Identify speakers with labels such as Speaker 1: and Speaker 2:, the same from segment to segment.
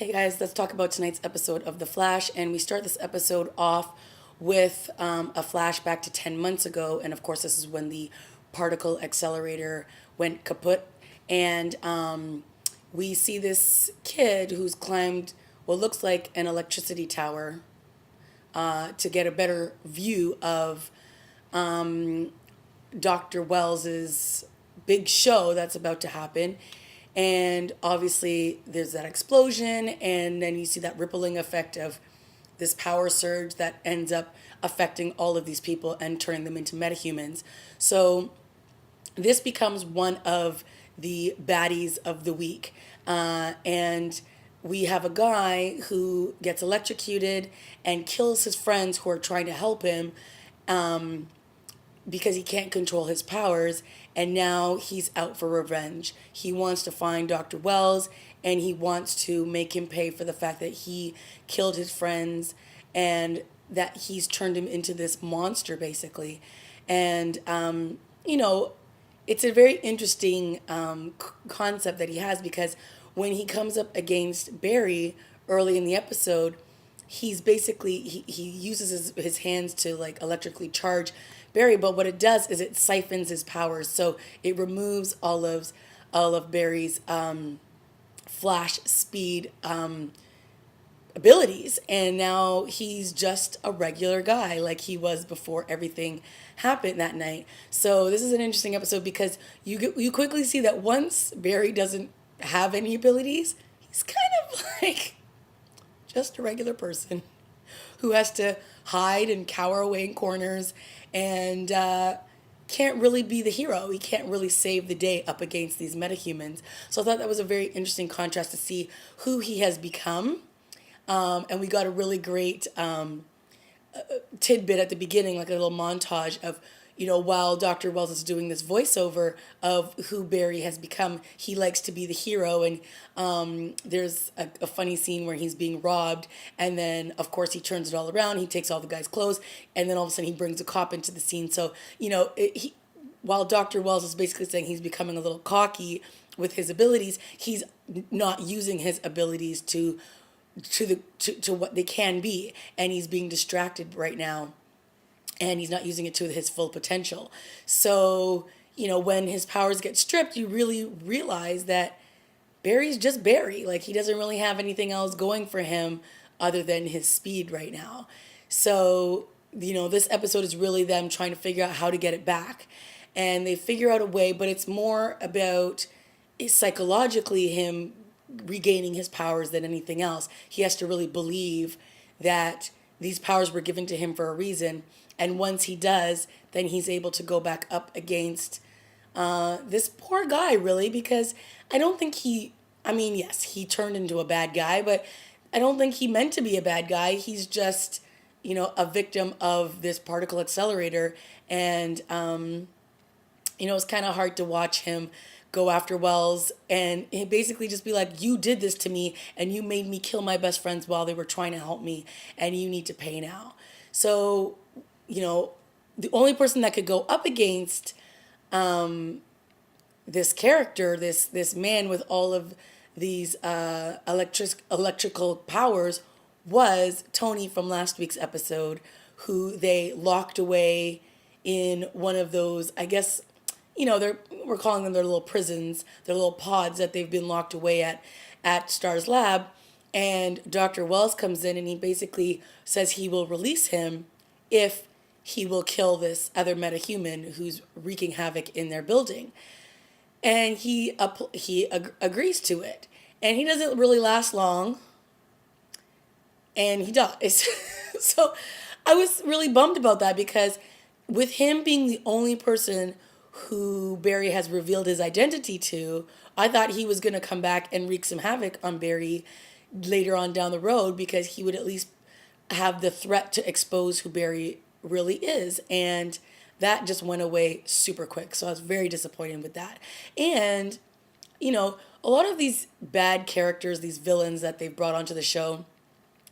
Speaker 1: Hey guys, let's talk about tonight's episode of The Flash. And we start this episode off with a flashback to 10 months ago. And of course, this is when the particle accelerator went kaput. And we see this kid who's climbed what looks like an electricity tower to get a better view of Dr. Wells's big show that's about to happen. And obviously, there's that explosion, and then you see that rippling effect of this power surge that ends up affecting all of these people and turning them into metahumans. So, this becomes one of the baddies of the week. And we have a guy who gets electrocuted and kills his friends who are trying to help him because he can't control his powers, and now he's out for revenge. He wants to find Dr. Wells, and he wants to make him pay for the fact that he killed his friends and that he's turned him into this monster, basically. And, it's a very interesting concept that he has, because when he comes up against Barry early in the episode, he's basically he uses his hands to like electrically charge Barry, but what it does is it siphons his powers, so it removes all of Barry's flash speed abilities, and now he's just a regular guy like he was before everything happened that night. So this is an interesting episode because you quickly see that once Barry doesn't have any abilities, he's kind of like just a regular person who has to hide and cower away in corners and can't really be the hero. He can't really save the day up against these metahumans. So I thought that was a very interesting contrast to see who he has become. And we got a really great tidbit at the beginning, like a little montage of, while Dr. Wells is doing this voiceover of who Barry has become, he likes to be the hero. And there's a funny scene where he's being robbed. And then, of course, he turns it all around. He takes all the guy's clothes. And then all of a sudden he brings a cop into the scene. So, while Dr. Wells is basically saying he's becoming a little cocky with his abilities, he's not using his abilities to what they can be, and he's being distracted right now, and he's not using it to his full potential. So when his powers get stripped, you really realize that Barry's just Barry. Like, he doesn't really have anything else going for him other than his speed right now. So this episode is really them trying to figure out how to get it back, and they figure out a way, but it's more about psychologically him regaining his powers than anything else. He has to really believe that these powers were given to him for a reason, and once he does, then he's able to go back up against this poor guy, really, because I don't think yes, he turned into a bad guy, but I don't think he meant to be a bad guy. He's just a victim of this particle accelerator, and it's kind of hard to watch him go after Wells and he basically just be like, you did this to me and you made me kill my best friends while they were trying to help me, and you need to pay now. So, the only person that could go up against this character, this man with all of these electrical powers, was Tony from last week's episode, who they locked away in one of those, I guess, we're calling them their little prisons, their little pods that they've been locked away at Star's lab. And Dr. Wells comes in and he basically says he will release him if he will kill this other metahuman who's wreaking havoc in their building. And he agrees to it. And he doesn't really last long. And he dies. So I was really bummed about that, because with him being the only person who Barry has revealed his identity to, I thought he was going to come back and wreak some havoc on Barry later on down the road, because he would at least have the threat to expose who Barry really is. And that just went away super quick. So I was very disappointed with that. And, a lot of these bad characters, these villains that they've brought onto the show,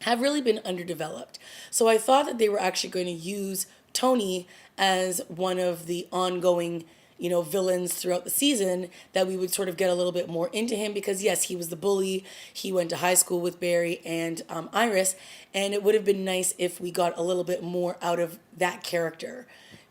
Speaker 1: have really been underdeveloped. So I thought that they were actually going to use Tony as one of the ongoing, villains throughout the season, that we would sort of get a little bit more into him, because yes, he was the bully. He went to high school with Barry and Iris, and it would have been nice if we got a little bit more out of that character,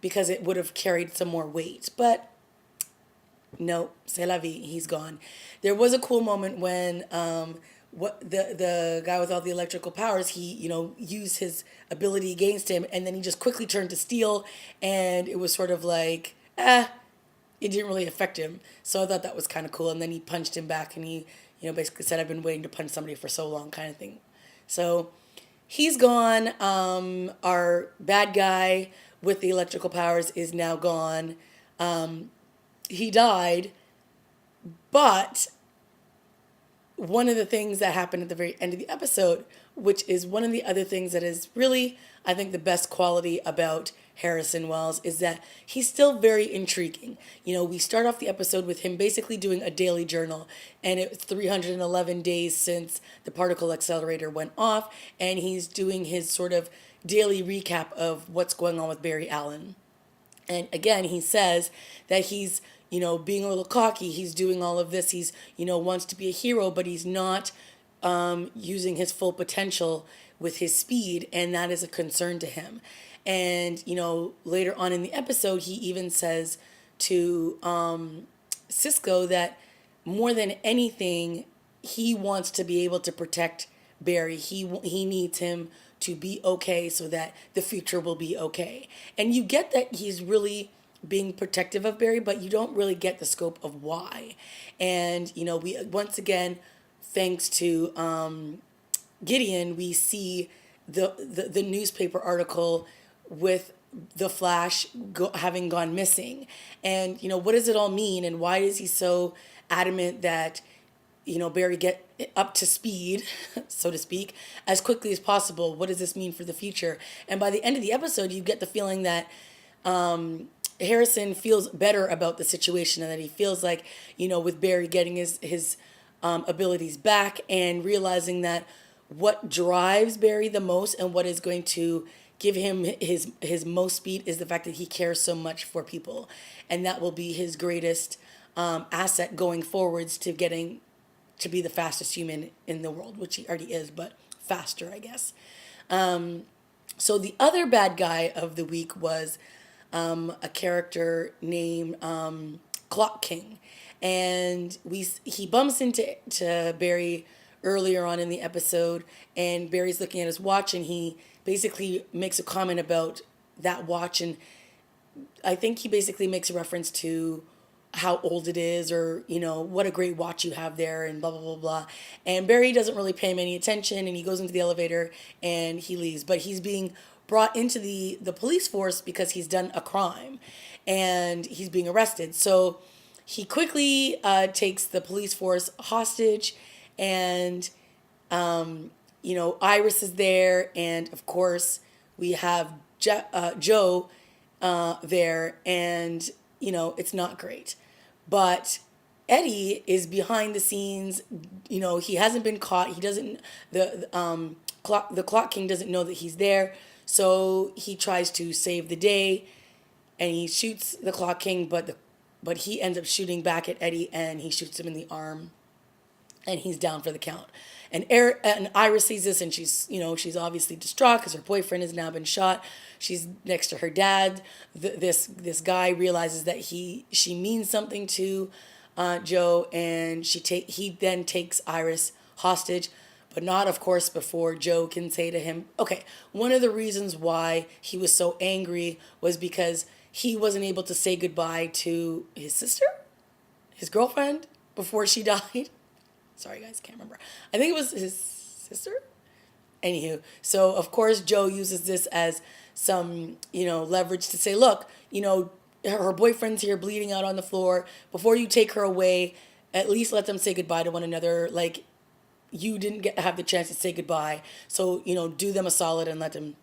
Speaker 1: because it would have carried some more weight. But no, c'est la vie. He's gone. There was a cool moment when what the guy with all the electrical powers, he used his ability against him, and then he just quickly turned to steel, and it was sort of like it didn't really affect him. So I thought that was kind of cool. And then he punched him back, and he basically said, "I've been waiting to punch somebody for so long," kind of thing. So he's gone. Our bad guy with the electrical powers is now gone. He died, but one of the things that happened at the very end of the episode, which is one of the other things that is really, I think, the best quality about Harrison Wells, is that he's still very intriguing. We start off the episode with him basically doing a daily journal, and it's 311 days since the particle accelerator went off, and he's doing his sort of daily recap of what's going on with Barry Allen. And again, he says that he's, being a little cocky. He's doing all of this. He's, wants to be a hero, but he's not using his full potential with his speed, and that is a concern to him. And, later on in the episode, he even says to Cisco that more than anything, he wants to be able to protect Barry. He needs him to be okay so that the future will be okay. And you get that he's really being protective of Barry, but you don't really get the scope of why. And, we once again, thanks to Gideon, we see the newspaper article with the Flash having gone missing. And, what does it all mean? And why is he so adamant that, Barry get up to speed, so to speak, as quickly as possible? What does this mean for the future? And by the end of the episode, you get the feeling that Harrison feels better about the situation, and that he feels like, with Barry getting his abilities back, and realizing that what drives Barry the most and what is going to give him his most speed is the fact that he cares so much for people. And that will be his greatest asset going forwards to getting to be the fastest human in the world, which he already is, but faster, I guess. So the other bad guy of the week was a character named Clock King. And he bumps into Barry earlier on in the episode, and Barry's looking at his watch, and he basically makes a comment about that watch, and I think he basically makes a reference to how old it is, or what a great watch you have there, and blah blah blah blah. And Barry doesn't really pay him any attention, and he goes into the elevator and he leaves. But he's being brought into the police force because he's done a crime, and he's being arrested. So he quickly takes the police force hostage, and Iris is there, and of course we have Joe there, and it's not great. But Eddie is behind the scenes. He hasn't been caught. He doesn't. The Clock King doesn't know that he's there, so he tries to save the day, and he shoots the Clock King, but he ends up shooting back at Eddie, and he shoots him in the arm, and he's down for the count. And Iris sees this, and she's obviously distraught because her boyfriend has now been shot. She's next to her dad. This guy realizes that she means something to Joe, and he then takes Iris hostage, but not, of course, before Joe can say to him, okay, one of the reasons why he was so angry was because he wasn't able to say goodbye to his sister, his girlfriend, before she died. Sorry, guys, can't remember. I think it was his sister. Anywho, so of course Joe uses this as some, leverage to say, look, her boyfriend's here bleeding out on the floor. Before you take her away, at least let them say goodbye to one another. Like, you didn't have the chance to say goodbye. So, do them a solid and let them.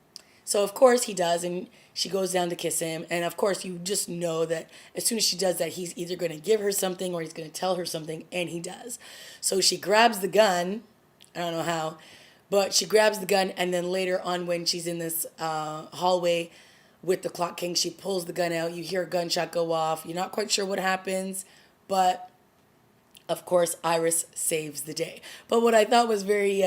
Speaker 1: So, of course, he does, and she goes down to kiss him. And, of course, you just know that as soon as she does that, he's either going to give her something or he's going to tell her something, and he does. So she grabs the gun. I don't know how, but she grabs the gun, and then later on when she's in this hallway with the Clock King. She pulls the gun out. You hear a gunshot go off. You're not quite sure what happens, but of course, Iris saves the day. But what I thought was very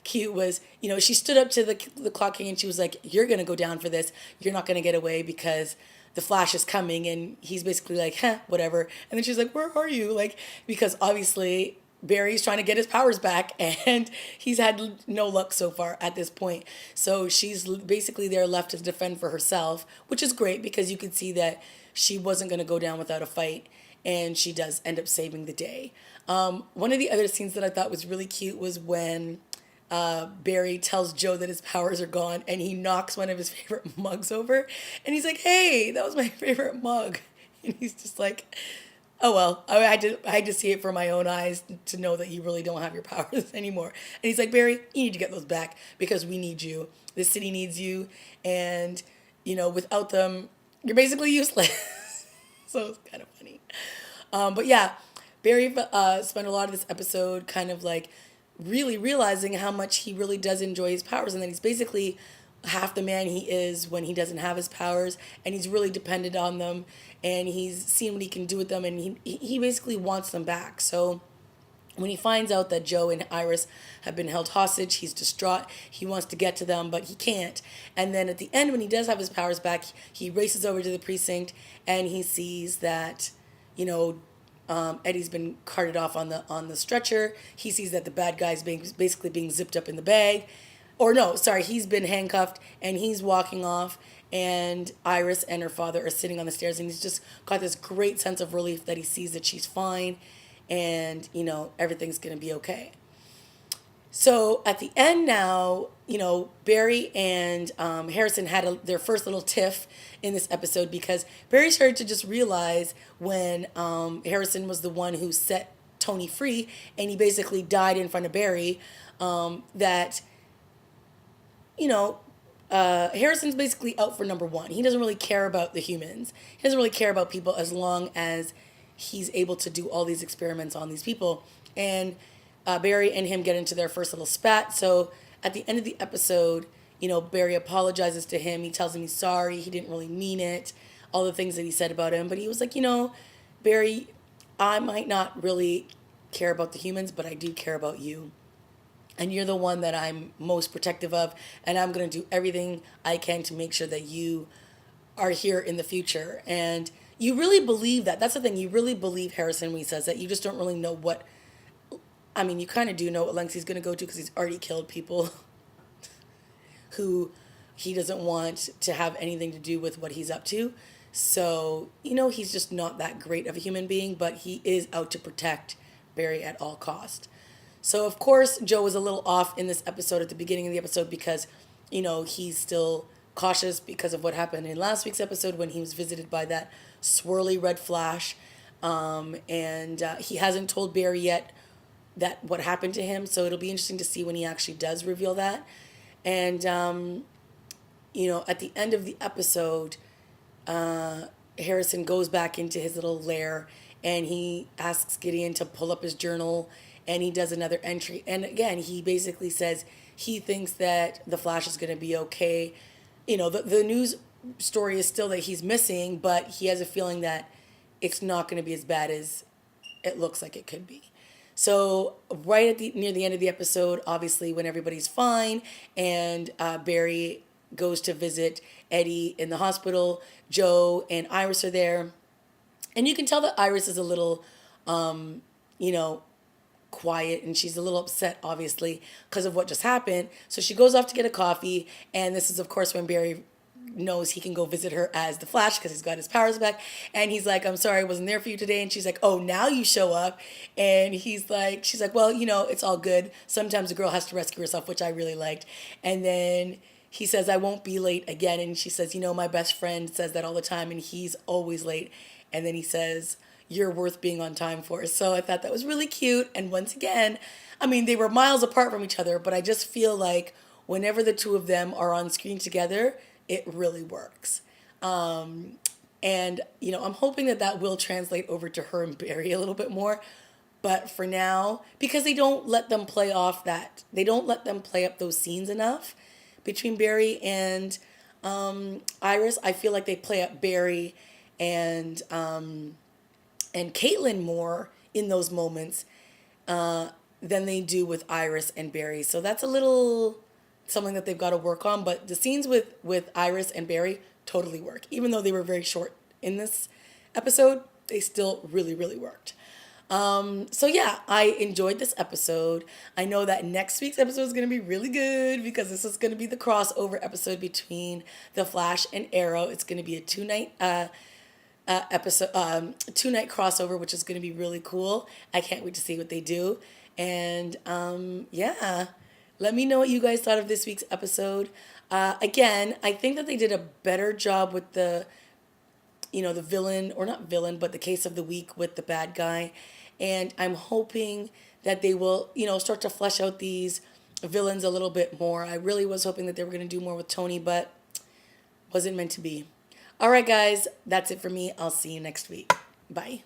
Speaker 1: cute was, she stood up to the Clock King and she was like, "You're going to go down for this. You're not going to get away because the Flash is coming." And he's basically like, "Huh, whatever." And then she's like, "Where are you?" Like, because obviously Barry's trying to get his powers back and he's had no luck so far at this point. So she's basically there left to defend for herself, which is great because you could see that she wasn't going to go down without a fight. And she does end up saving the day. One of the other scenes that I thought was really cute was when Barry tells Joe that his powers are gone and he knocks one of his favorite mugs over. And he's like, "Hey, that was my favorite mug." And he's just like, "Oh, well, I had to see it for my own eyes to know that you really don't have your powers anymore." And he's like, "Barry, you need to get those back because we need you. The city needs you. And, without them, you're basically useless." So it's kind of funny. But yeah, Barry spent a lot of this episode kind of like really realizing how much he really does enjoy his powers and that he's basically half the man he is when he doesn't have his powers, and he's really dependent on them, and he's seen what he can do with them, and he basically wants them back. So when he finds out that Joe and Iris have been held hostage, he's distraught. He wants to get to them, but he can't. And then at the end, when he does have his powers back, he races over to the precinct and he sees that, Eddie's been carted off on the stretcher. He sees that the bad guy's basically being zipped up in the bag. Or no, sorry, he's been handcuffed and he's walking off. And Iris and her father are sitting on the stairs, and he's just got this great sense of relief that he sees that she's fine. And, everything's going to be okay. So at the end now, Barry and Harrison had their first little tiff in this episode because Barry started to just realize when Harrison was the one who set Tony free and he basically died in front of Barry, that, Harrison's basically out for number one. He doesn't really care about the humans. He doesn't really care about people as long as he's able to do all these experiments on these people. And Barry and him get into their first little spat. So at the end of the episode, Barry apologizes to him. He tells him he's sorry. He didn't really mean it. All the things that he said about him. But he was like, Barry, I might not really care about the humans, but I do care about you. And you're the one that I'm most protective of. And I'm going to do everything I can to make sure that you are here in the future. And you really believe that. That's the thing. You really believe Harrison when he says that. You just don't really know what... I mean, you kind of do know what lengths he's going to go to because he's already killed people who he doesn't want to have anything to do with what he's up to. So, he's just not that great of a human being, but he is out to protect Barry at all cost. So, of course, Joe was a little off in this episode at the beginning of the episode because, he's still cautious because of what happened in last week's episode when he was visited by that swirly red flash. And he hasn't told Barry yet that what happened to him. So it'll be interesting to see when he actually does reveal that. And, at the end of the episode, Harrison goes back into his little lair and he asks Gideon to pull up his journal and he does another entry. And again, he basically says he thinks that the Flash is going to be okay. The news story is still that he's missing, but he has a feeling that it's not going to be as bad as it looks like it could be. So right at near the end of the episode, obviously when everybody's fine and Barry goes to visit Eddie in the hospital, Joe and Iris are there. And you can tell that Iris is a little, quiet and she's a little upset, obviously, because of what just happened. So she goes off to get a coffee. And this is, of course, when Barry knows he can go visit her as the Flash because he's got his powers back. And he's like, "I'm sorry I wasn't there for you today." And she's like, "Oh, now you show up." And she's like, "Well, it's all good. Sometimes a girl has to rescue herself," which I really liked. And then he says, "I won't be late again." And she says, "My best friend says that all the time and he's always late." And then he says, "You're worth being on time for." So I thought that was really cute. And once again, they were miles apart from each other, but I just feel like whenever the two of them are on screen together, it really works. And, I'm hoping that will translate over to her and Barry a little bit more. But for now, because they don't let them play up those scenes enough between Barry and Iris, I feel like they play up Barry and Caitlin more in those moments than they do with Iris and Barry. So that's a little something that they've got to work on. But the scenes with Iris and Barry totally work. Even though they were very short in this episode, they still really, really worked. So yeah, I enjoyed this episode. I know that next week's episode is going to be really good because this is going to be the crossover episode between The Flash and Arrow. It's going to be a two-night episode, 2-night crossover, which is going to be really cool. I can't wait to see what they do. And yeah, let me know what you guys thought of this week's episode. Again, I think that they did a better job with the villain, or not villain, but the case of the week with the bad guy. And I'm hoping that they will, start to flesh out these villains a little bit more. I really was hoping that they were going to do more with Tony, but wasn't meant to be. All right, guys, that's it for me. I'll see you next week. Bye.